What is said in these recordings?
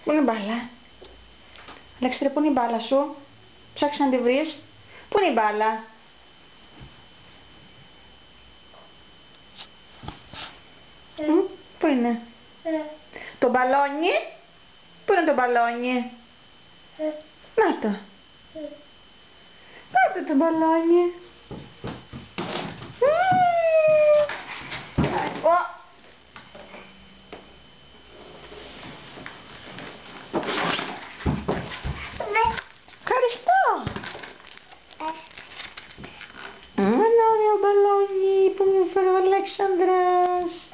Πού είναι η μπάλα? Αλέξανδρε, πού είναι η μπάλα σου? Ψάξεις να τη βρεις. Πού είναι η μπάλα? Πού είναι? Το μπαλόνι? Πού είναι το μπαλόνι? Να το. Πάτε το μπαλόνι. Ευχαριστώ. Ένα ωραίο μπαλόνι που μου φέρει ο Αλέξανδρας.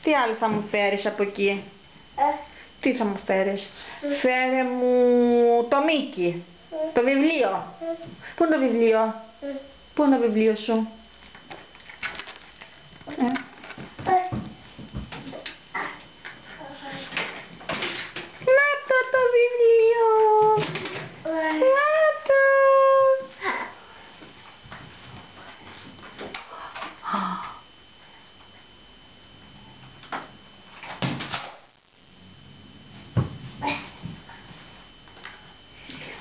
Τι άλλο θα μου φέρεις από εκεί? Τι θα μου φέρεις? Φέρε μου το Μίκι. Το βιβλίο. Πού είναι το βιβλίο? Πού είναι το βιβλίο σου? Να το βιβλίο. Να το.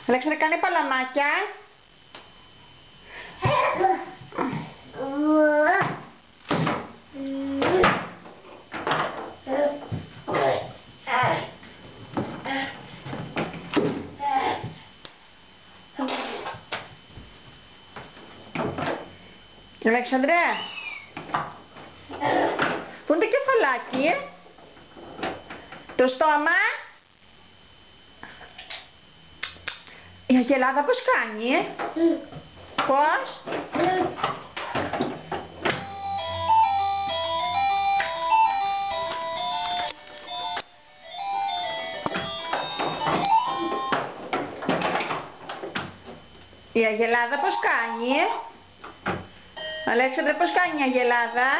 Αλέξανδρε, κάνε παλαμάκια. Αλέξανδρε, πού είναι το κεφαλάκι? Το στόμα? Η Αγελάδα πώς κάνει? Πώς? Η Αγελάδα πώς κάνει? Αλέξανδρε, πώς κάνει η Αγελάδα?